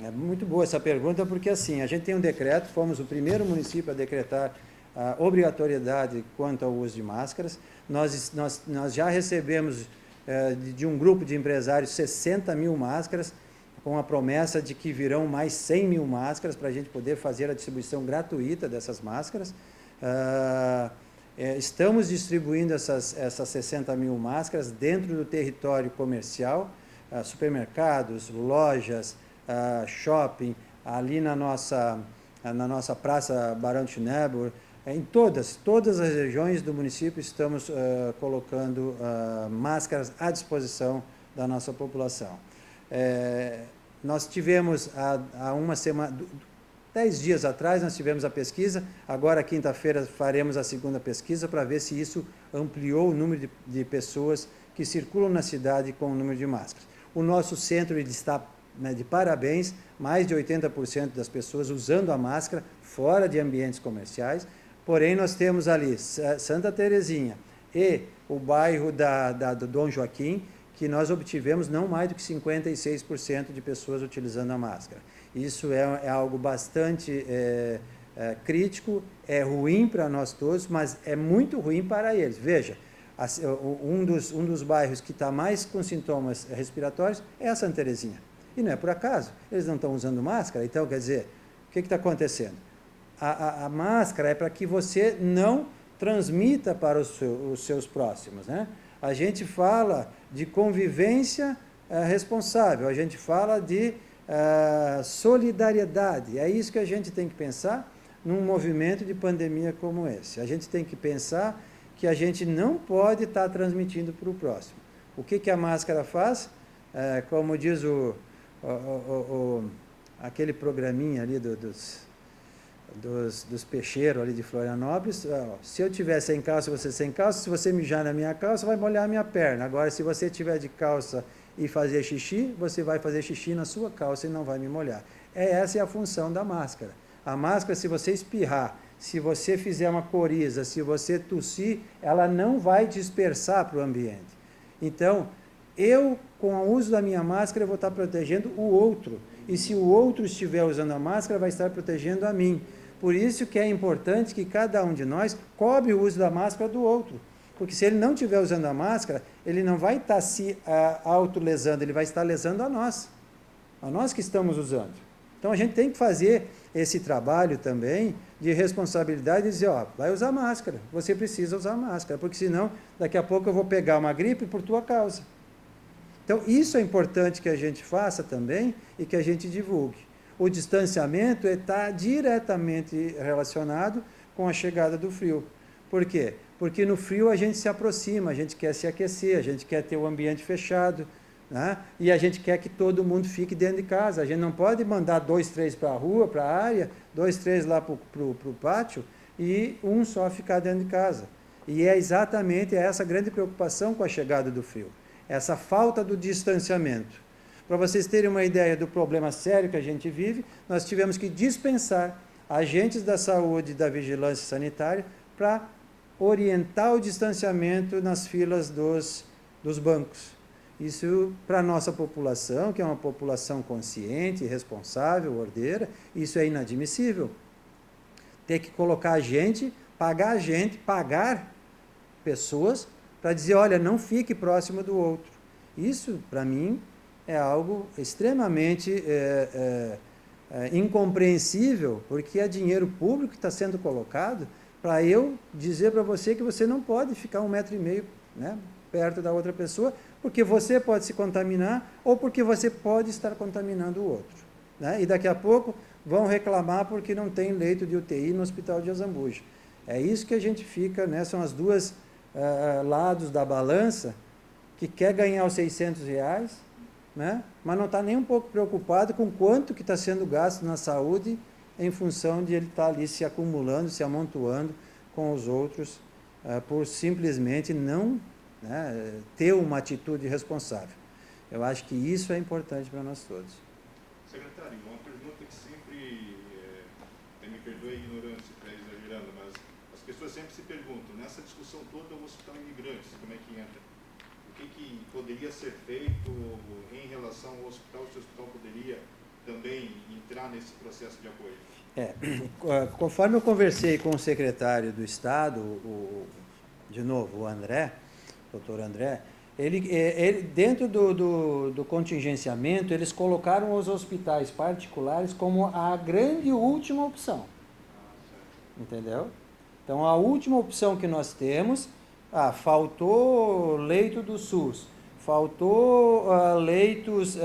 É muito boa essa pergunta, porque assim, a gente tem um decreto, fomos o primeiro município a decretar a obrigatoriedade quanto ao uso de máscaras. Nós já recebemos de um grupo de empresários 60 mil máscaras, com a promessa de que virão mais 100 mil máscaras para a gente poder fazer a distribuição gratuita dessas máscaras. Estamos distribuindo essas 60 mil máscaras dentro do território comercial, supermercados, lojas, shopping, ali na nossa Praça Barão de Schnebel, em todas as regiões do município estamos colocando máscaras à disposição da nossa população. Nós tivemos há uma semana, 10 dias atrás, nós tivemos a pesquisa, agora quinta-feira faremos a segunda pesquisa para ver se isso ampliou o número de pessoas que circulam na cidade com o número de máscaras. O nosso centro ele está de parabéns, mais de 80% das pessoas usando a máscara fora de ambientes comerciais, porém nós temos ali Santa Terezinha e o bairro do Dom Joaquim, que nós obtivemos não mais do que 56% de pessoas utilizando a máscara. Isso é algo bastante crítico, é ruim para nós todos, mas é muito ruim para eles. Veja, um dos bairros que está mais com sintomas respiratórios é a Santa Terezinha. E não é por acaso, eles não estão usando máscara, então quer dizer, o que está acontecendo? A máscara é para que você não transmita para os seus próximos, né? A gente fala de convivência responsável, a gente fala de solidariedade. É isso que a gente tem que pensar num movimento de pandemia como esse. A gente tem que pensar que a gente não pode estar transmitindo para o próximo. O que a máscara faz? Como diz aquele programinha ali dos peixeiros ali de Florianópolis, se eu tiver sem calça, você sem calça, se você mijar na minha calça, vai molhar a minha perna. Agora, se você tiver de calça e fazer xixi, você vai fazer xixi na sua calça e não vai me molhar. Essa é a função da máscara. A máscara, se você espirrar, se você fizer uma coriza, se você tossir, ela não vai dispersar para o ambiente. Então, com o uso da minha máscara, eu vou estar protegendo o outro. E se o outro estiver usando a máscara, vai estar protegendo a mim. Por isso que é importante que cada um de nós cobre o uso da máscara do outro. Porque se ele não estiver usando a máscara, ele não vai estar se autolesando, ele vai estar lesando a nós que estamos usando. Então a gente tem que fazer esse trabalho também de responsabilidade e dizer, vai usar máscara, você precisa usar máscara, porque senão daqui a pouco eu vou pegar uma gripe por tua causa. Então isso é importante que a gente faça também e que a gente divulgue. O distanciamento está diretamente relacionado com a chegada do frio. Por quê? Porque no frio a gente se aproxima, a gente quer se aquecer, a gente quer ter o ambiente fechado, né? E a gente quer que todo mundo fique dentro de casa. A gente não pode mandar 2, 3 para a rua, para a área, 2, 3 lá para o pátio e um só ficar dentro de casa. E é exatamente essa grande preocupação com a chegada do frio, essa falta do distanciamento. Para vocês terem uma ideia do problema sério que a gente vive, nós tivemos que dispensar agentes da saúde e da vigilância sanitária para orientar o distanciamento nas filas dos bancos. Isso, para a nossa população, que é uma população consciente, responsável, ordeira, isso é inadmissível. Ter que colocar a gente, pagar pessoas para dizer, olha, não fique próximo do outro. Isso, para mim, é algo extremamente incompreensível, porque é dinheiro público que está sendo colocado para eu dizer para você que você não pode ficar 1,5 metro, né, perto da outra pessoa, porque você pode se contaminar ou porque você pode estar contaminando o outro. Né? E daqui a pouco vão reclamar porque não tem leito de UTI no Hospital de Azambuja. É isso que a gente fica, né? São as duas lados da balança, que quer ganhar os R$600, né? Mas não está nem um pouco preocupado com quanto que está sendo gasto na saúde em função de ele estar ali se acumulando, se amontoando com os outros, por simplesmente não, né, ter uma atitude responsável. Eu acho que isso é importante para nós todos. Secretário, uma pergunta que sempre, me perdoe a ignorância, está exagerando, mas as pessoas sempre se perguntam, nessa discussão toda o Hospital Imigrantes, como é que entra? O que poderia ser feito em relação ao hospital, se o hospital poderia também entrar nesse processo de apoio? Conforme eu conversei com o secretário do Estado, de novo, o André, doutor André, ele dentro do contingenciamento, eles colocaram os hospitais particulares como a grande última opção. Entendeu? Então, a última opção que nós temos, faltou leito do SUS, faltou leitos,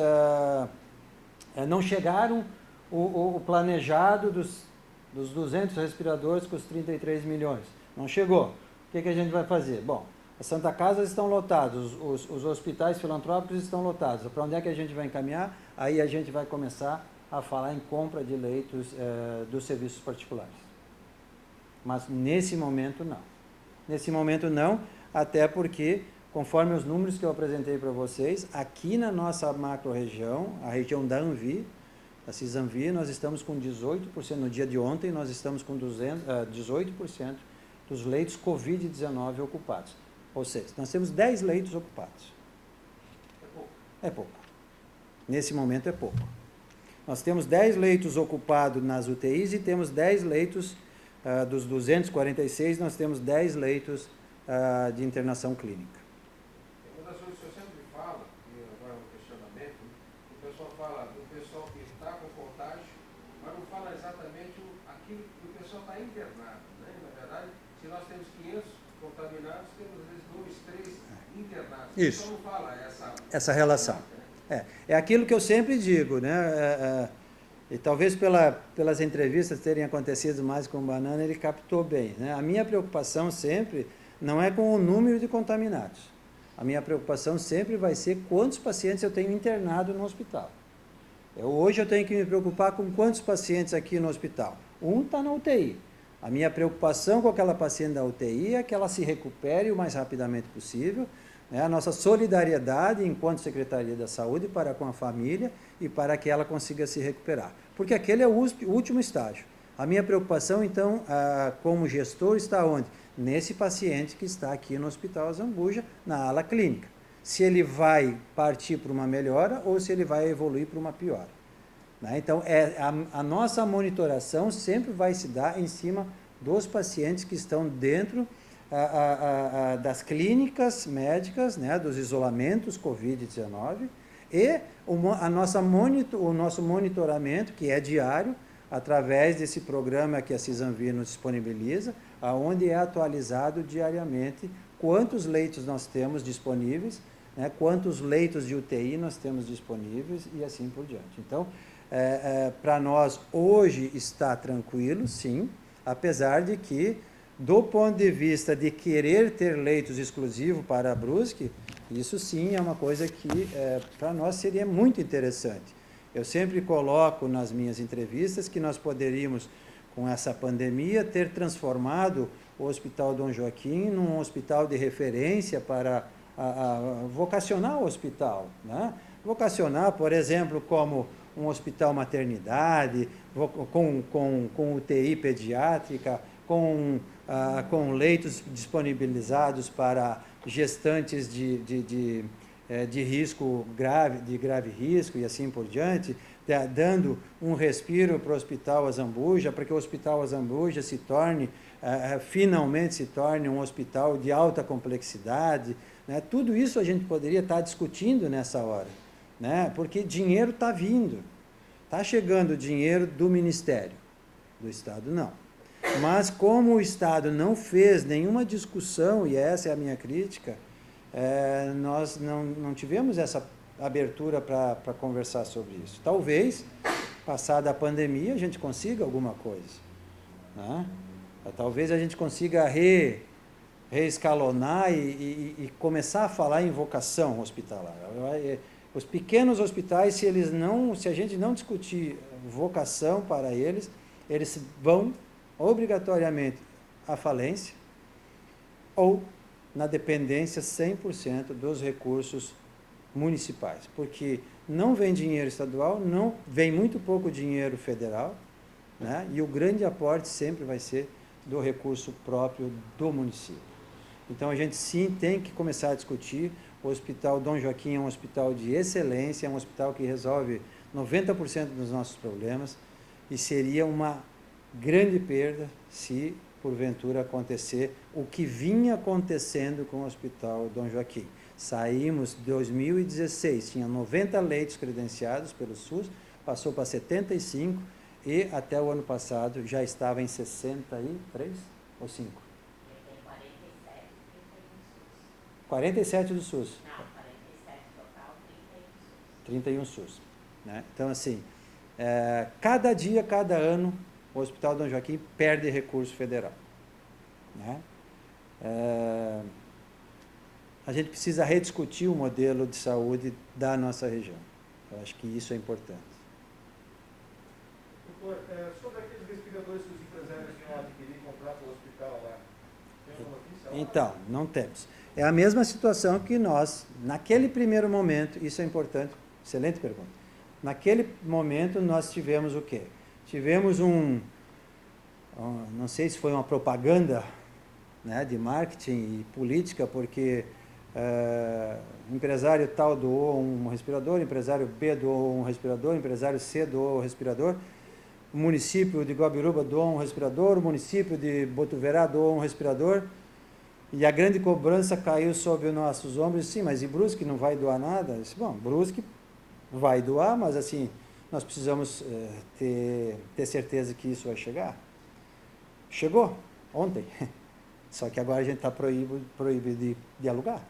não chegaram o planejado dos 200 respiradores com os 33 milhões. Não chegou. O que a gente vai fazer? Bom, as Santa Casas estão lotadas, os hospitais filantrópicos estão lotados. Para onde é que a gente vai encaminhar? Aí a gente vai começar a falar em compra de leitos dos serviços particulares. Mas nesse momento não. Nesse momento não, até porque, conforme os números que eu apresentei para vocês, aqui na nossa macro-região, a região da Anvi, da Cisanvi, nós estamos com 18%, no dia de ontem nós estamos com 18% dos leitos Covid-19 ocupados. Ou seja, nós temos 10 leitos ocupados. É pouco. É pouco. Nesse momento é pouco. Nós temos 10 leitos ocupados nas UTIs e temos 10 leitos, dos 246, nós temos 10 leitos de internação clínica. Uma das coisas que eu sempre falo, e agora é um questionamento, o pessoal fala do pessoal que está com contágio, mas não fala exatamente aquilo que o pessoal está internado. Né? Na verdade, se nós temos 500 contaminados, temos às vezes 2, 3 internados. Isso. Então não fala essa relação. É aquilo que eu sempre digo, né? E talvez pelas entrevistas terem acontecido mais com o Banana, ele captou bem. Né? A minha preocupação sempre não é com o número de contaminados. A minha preocupação sempre vai ser quantos pacientes eu tenho internado no hospital. Hoje eu tenho que me preocupar com quantos pacientes aqui no hospital. Um está na UTI. A minha preocupação com aquela paciente da UTI é que ela se recupere o mais rapidamente possível. A nossa solidariedade enquanto Secretaria da Saúde para com a família e para que ela consiga se recuperar. Porque aquele é o último estágio. A minha preocupação, então, como gestor, está onde? Nesse paciente que está aqui no Hospital Azambuja, na ala clínica. Se ele vai partir para uma melhora ou se ele vai evoluir para uma piora. Então, a nossa monitoração sempre vai se dar em cima dos pacientes que estão dentro das clínicas médicas, né, dos isolamentos Covid-19 e o nosso monitoramento, que é diário, através desse programa que a Cisanvi nos disponibiliza, onde é atualizado diariamente quantos leitos nós temos disponíveis, né, quantos leitos de UTI nós temos disponíveis e assim por diante. Então, para nós, hoje está tranquilo, sim, apesar de que, do ponto de vista de querer ter leitos exclusivos para a Brusque, isso sim é uma coisa que para nós seria muito interessante. Eu sempre coloco nas minhas entrevistas que nós poderíamos, com essa pandemia, ter transformado o Hospital Dom Joaquim num hospital de referência para vocacionar o hospital. Né? Vocacionar, por exemplo, como um hospital maternidade, com UTI pediátrica, com leitos disponibilizados para gestantes de risco grave, de grave risco e assim por diante, dando um respiro para o Hospital Azambuja, para que o Hospital Azambuja finalmente se torne um hospital de alta complexidade. Né? Tudo isso a gente poderia estar discutindo nessa hora, né? Porque dinheiro está vindo, está chegando dinheiro do Ministério, do Estado não. Mas como o Estado não fez nenhuma discussão, e essa é a minha crítica, nós não tivemos essa abertura para conversar sobre isso. Talvez, passada a pandemia, a gente consiga alguma coisa. Né? Talvez a gente consiga reescalonar e começar a falar em vocação hospitalar. Os pequenos hospitais, se a gente não discutir vocação para eles vão obrigatoriamente à falência ou na dependência 100% dos recursos municipais, porque não vem dinheiro estadual, não vem muito pouco dinheiro federal, né? E o grande aporte sempre vai ser do recurso próprio do município. Então a gente sim tem que começar a discutir. O Hospital Dom Joaquim é um hospital de excelência, é um hospital que resolve 90% dos nossos problemas e seria uma grande perda se, porventura, acontecer o que vinha acontecendo com o Hospital Dom Joaquim. Saímos em 2016, tinha 90 leitos credenciados pelo SUS, passou para 75 e até o ano passado já estava em 63, Ou 5? Tem 47 e 31 SUS. 47 do SUS. Não, 47 total, 31 SUS. 31 SUS. Né? Então, assim, cada dia, cada ano, o Hospital Dom Joaquim perde recurso federal. Né? A gente precisa rediscutir o modelo de saúde da nossa região. Eu acho que isso é importante. Doutor, sobre aqueles respiradores que os empresários iam adquirir e comprar para o hospital lá, tem alguma notícia lá? Então, não temos. É a mesma situação que nós, naquele primeiro momento, isso é importante, excelente pergunta. Naquele momento nós tivemos o quê? Tivemos não sei se foi uma propaganda, né, de marketing e política, porque empresário tal doou um respirador, empresário B doou um respirador, empresário C doou um respirador, o município de Guabiruba doou um respirador, o município de Botuverá doou um respirador, e a grande cobrança caiu sobre os nossos ombros. Sim, mas e Brusque não vai doar nada? Eu disse, bom, Brusque vai doar, mas assim, nós precisamos ter certeza que isso vai chegar. Chegou ontem, só que agora a gente está proibido de alugar.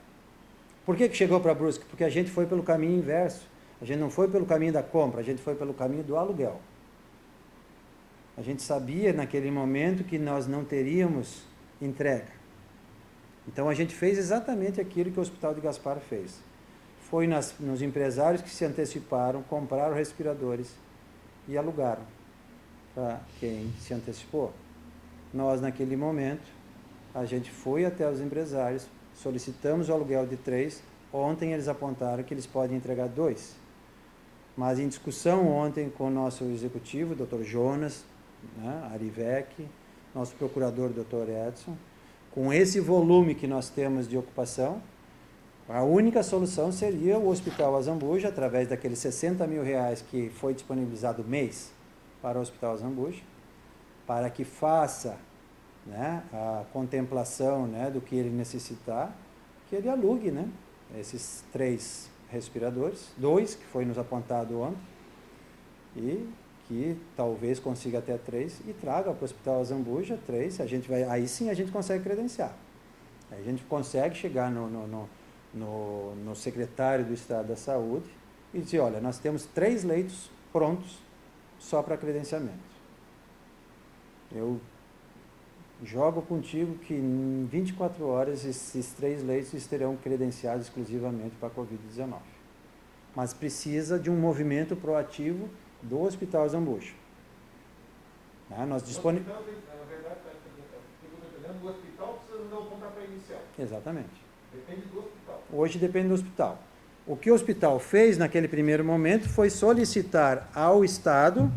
Por que chegou para Brusque? Porque a gente foi pelo caminho inverso. A gente não foi pelo caminho da compra, a gente foi pelo caminho do aluguel. A gente sabia naquele momento que nós não teríamos entrega. Então a gente fez exatamente aquilo que o Hospital de Gaspar fez. Foi nos empresários que se anteciparam, compraram respiradores e alugaram para quem se antecipou. Nós, naquele momento, a gente foi até os empresários, solicitamos o aluguel de 3, ontem eles apontaram que eles podem entregar 2. Mas em discussão ontem com o nosso executivo, Dr. Jonas, né, Arivec, nosso procurador, Dr. Edson, com esse volume que nós temos de ocupação, a única solução seria o Hospital Azambuja, através daqueles 60 mil reais que foi disponibilizado mês para o Hospital Azambuja, para que faça, né, a contemplação, né, do que ele necessitar, que ele alugue, né, esses 3 respiradores, 2 que foi nos apontado ontem, e que talvez consiga até 3, e traga para o Hospital Azambuja 3, aí sim a gente consegue credenciar. Aí a gente consegue chegar no secretário do Estado da Saúde e dizer, olha, nós temos 3 leitos prontos só para credenciamento. Eu jogo contigo que em 24 horas esses 3 leitos estarão credenciados exclusivamente para a Covid-19. Mas precisa de um movimento proativo do Hospital Azambuja. Nós disponibilizamos... Na verdade, o hospital precisa dar o pontapé inicial. Exatamente. Depende do hospital. Hoje depende do hospital. O que o hospital fez naquele primeiro momento foi solicitar ao Estado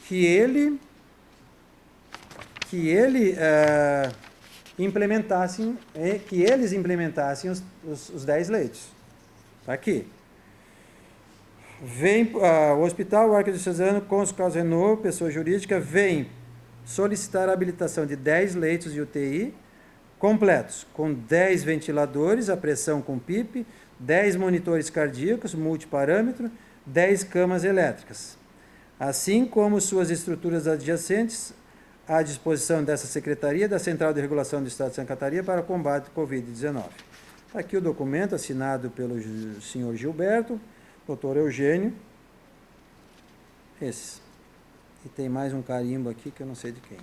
que eles implementassem os 10 leitos. Está aqui. Vem o Hospital Arquidiocesano Cônsul Carlos Renault, pessoa jurídica, vem solicitar a habilitação de 10 leitos de UTI completos, com 10 ventiladores, a pressão com PIP, 10 monitores cardíacos, multiparâmetro, 10 camas elétricas, assim como suas estruturas adjacentes à disposição dessa Secretaria da Central de Regulação do Estado de Santa Catarina para o combate à Covid-19. Está aqui o documento assinado pelo senhor Gilberto, doutor Eugênio, esse. E tem mais um carimbo aqui que eu não sei de quem.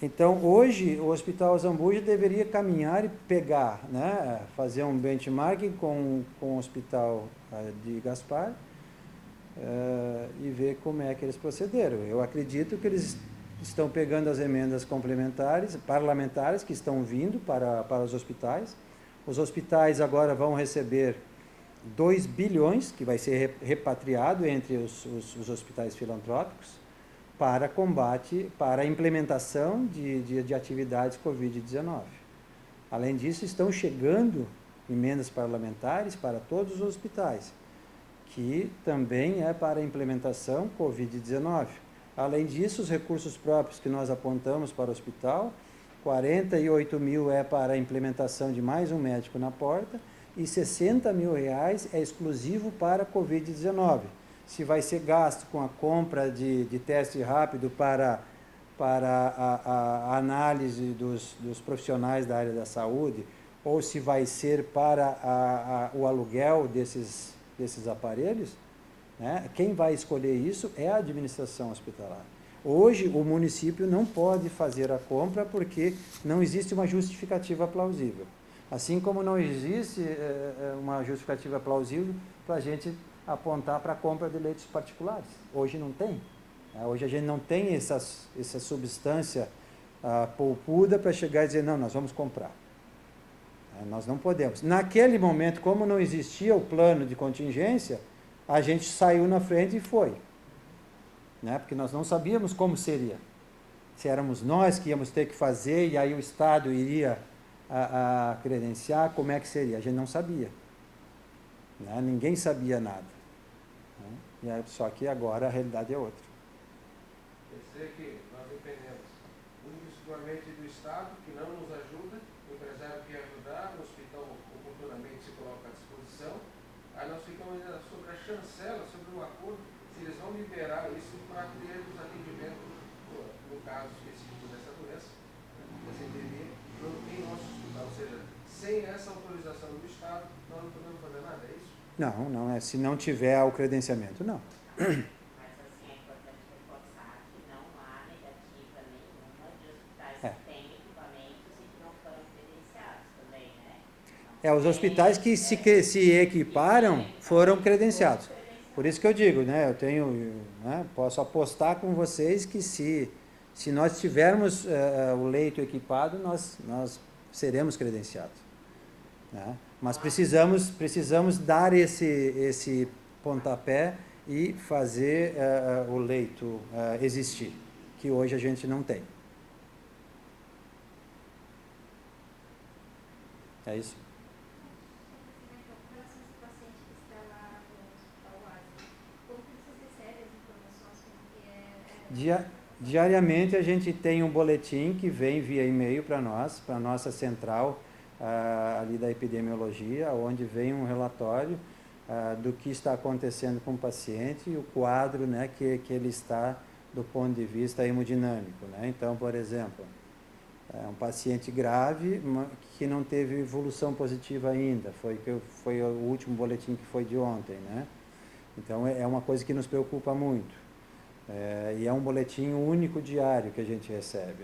Então, hoje, o Hospital Azambuja deveria caminhar e pegar, né, fazer um benchmarking com o Hospital de Gaspar e ver como é que eles procederam. Eu acredito que eles estão pegando as emendas complementares, parlamentares, que estão vindo para os hospitais. Os hospitais agora vão receber 2 bilhões, que vai ser repatriado entre os hospitais filantrópicos, para combate, para a implementação de atividades Covid-19. Além disso, estão chegando emendas parlamentares para todos os hospitais, que também é para a implementação Covid-19. Além disso, os recursos próprios que nós apontamos para o hospital, 48 mil é para a implementação de mais um médico na porta, e 60 mil reais é exclusivo para a Covid-19. Se vai ser gasto com a compra de teste rápido para para a análise dos profissionais da área da saúde, ou se vai ser para o aluguel desses aparelhos, né? Quem vai escolher isso é a administração hospitalar. Hoje, o município não pode fazer a compra porque não existe uma justificativa plausível. Assim como não existe uma justificativa plausível para a gente apontar para a compra de leitos particulares. Hoje não tem. Hoje a gente não tem essa substância polpuda para chegar e dizer, não, nós vamos comprar. Nós não podemos. Naquele momento, como não existia o plano de contingência, a gente saiu na frente e foi. Porque nós não sabíamos como seria. Se éramos nós que íamos ter que fazer e aí o Estado iria credenciar, como é que seria? A gente não sabia. Ninguém sabia nada. Só que agora a realidade é outra. Quer dizer que nós dependemos exclusivamente do Estado, que não nos ajuda, o empresário quer ajudar, o hospital oportunamente se coloca à disposição, aí nós ficamos ainda sobre a chancela, sobre o acordo, se eles vão liberar isso para ter os atendimentos, no caso específico dessa doença, dessa endemia, em nosso hospital. Ou seja, sem essa autorização do Estado, nós não podemos fazer nada, é isso? Não, se não tiver o credenciamento, não. Mas assim, é importante reforçar que não há negativa nenhuma de hospitais que têm equipamentos e que não foram credenciados também, né? Os hospitais que se equiparam foram credenciados. Por isso que eu digo, eu tenho, posso apostar com vocês que se nós tivermos o leito equipado, nós seremos credenciados. Mas precisamos dar esse pontapé e fazer o leito existir, que hoje a gente não tem. É isso? Diariamente a gente tem um boletim que vem via e-mail para nós, para a nossa central ali da epidemiologia, onde vem um relatório do que está acontecendo com o paciente e o quadro que ele está do ponto de vista hemodinâmico. Então, por exemplo, um paciente grave que não teve evolução positiva ainda, foi o último boletim que foi de ontem. Então, é uma coisa que nos preocupa muito. E é um boletim único diário que a gente recebe.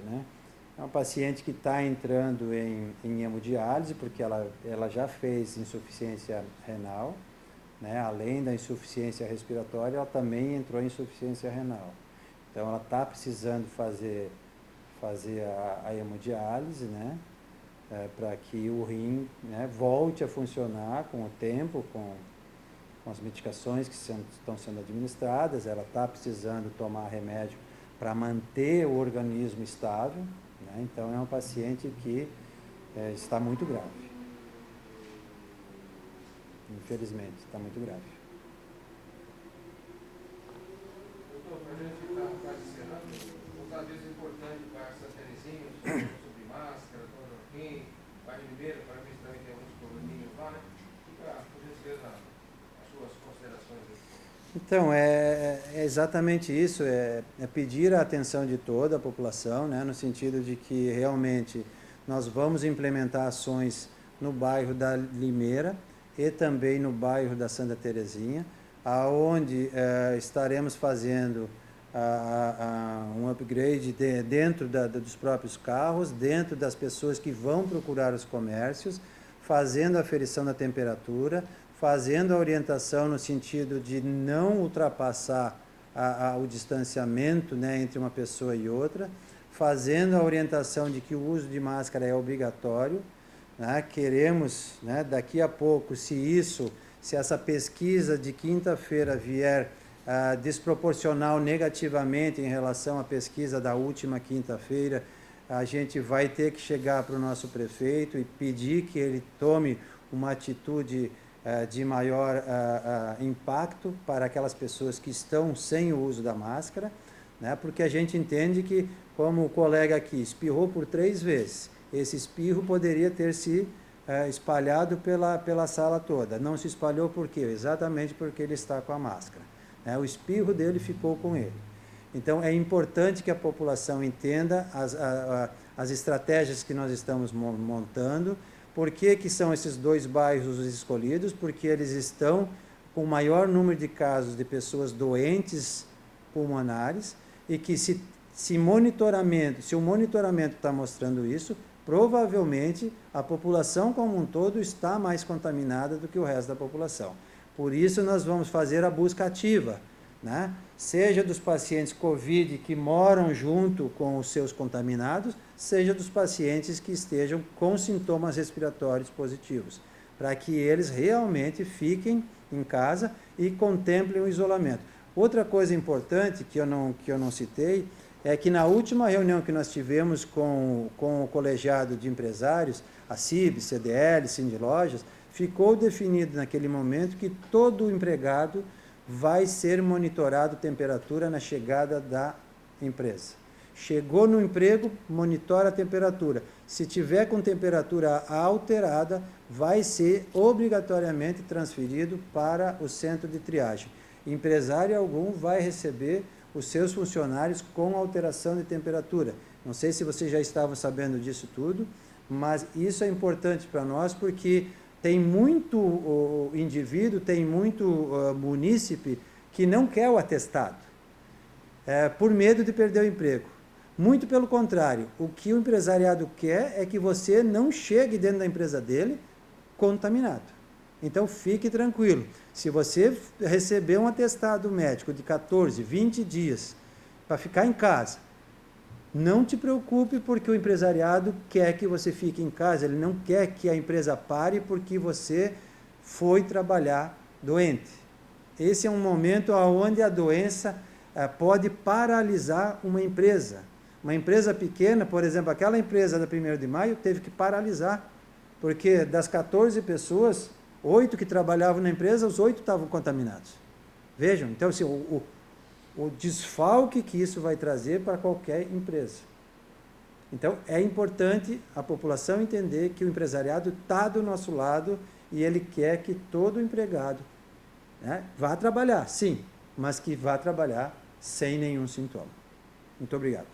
É um paciente que está entrando em hemodiálise, porque ela já fez insuficiência renal, além da insuficiência respiratória, ela também entrou em insuficiência renal. Então, ela está precisando fazer a hemodiálise, para que o rim volte a funcionar com o tempo, com as medicações que estão sendo administradas. Ela está precisando tomar remédio para manter o organismo estável. Então, é um paciente que está muito grave. Infelizmente, está muito grave. Doutor, para a gente estar quase encerrando, talvez é importante para Santa Terezinha, sobre máscara, Dona Joaquim, Bairro Ribeiro, para mim também tem alguns probleminhas lá, Fica, por gentileza, as suas considerações aí. Então, é exatamente isso, é pedir a atenção de toda a população, no sentido de que realmente nós vamos implementar ações no bairro da Limeira e também no bairro da Santa Terezinha, aonde estaremos fazendo um upgrade dentro dos próprios carros, dentro das pessoas que vão procurar os comércios, fazendo a aferição da temperatura, fazendo a orientação no sentido de não ultrapassar o distanciamento entre uma pessoa e outra, fazendo a orientação de que o uso de máscara é obrigatório. Queremos, daqui a pouco, se essa pesquisa de quinta-feira vier desproporcional negativamente em relação à pesquisa da última quinta-feira, a gente vai ter que chegar para o nosso prefeito e pedir que ele tome uma atitude de maior impacto para aquelas pessoas que estão sem o uso da máscara, porque a gente entende que, como o colega aqui espirrou por 3 vezes, esse espirro poderia ter se espalhado pela sala toda. Não se espalhou por quê? Exatamente porque ele está com a máscara. O espirro dele ficou com ele. Então, é importante que a população entenda as estratégias que nós estamos montando. Por que são esses 2 bairros os escolhidos? Porque eles estão com o maior número de casos de pessoas doentes pulmonares e que se o monitoramento está mostrando isso, provavelmente a população como um todo está mais contaminada do que o resto da população. Por isso nós vamos fazer a busca ativa, né? Seja dos pacientes COVID que moram junto com os seus contaminados, seja dos pacientes que estejam com sintomas respiratórios positivos, para que eles realmente fiquem em casa e contemplem o isolamento. Outra coisa importante que eu não citei é que na última reunião que nós tivemos com o colegiado de empresários, a CIB, CDL, Sindilojas, ficou definido naquele momento que todo empregado vai ser monitorado temperatura na chegada da empresa. Chegou no emprego, monitora a temperatura. Se tiver com temperatura alterada, vai ser obrigatoriamente transferido para o centro de triagem. Empresário algum vai receber os seus funcionários com alteração de temperatura. Não sei se vocês já estavam sabendo disso tudo, mas isso é importante para nós porque tem muito indivíduo, tem muito munícipe que não quer o atestado, por medo de perder o emprego. Muito pelo contrário, o que o empresariado quer é que você não chegue dentro da empresa dele contaminado. Então, fique tranquilo. Se você receber um atestado médico de 14, 20 dias para ficar em casa, não te preocupe porque o empresariado quer que você fique em casa, ele não quer que a empresa pare porque você foi trabalhar doente. Esse é um momento onde a doença pode paralisar uma empresa. Uma empresa pequena, por exemplo, aquela empresa da 1º de maio teve que paralisar, porque das 14 pessoas, 8 que trabalhavam na empresa, os 8 estavam contaminados. Vejam, então assim, o desfalque que isso vai trazer para qualquer empresa. Então, é importante a população entender que o empresariado está do nosso lado e ele quer que todo empregado, né, vá trabalhar, sim, mas que vá trabalhar sem nenhum sintoma. Muito obrigado.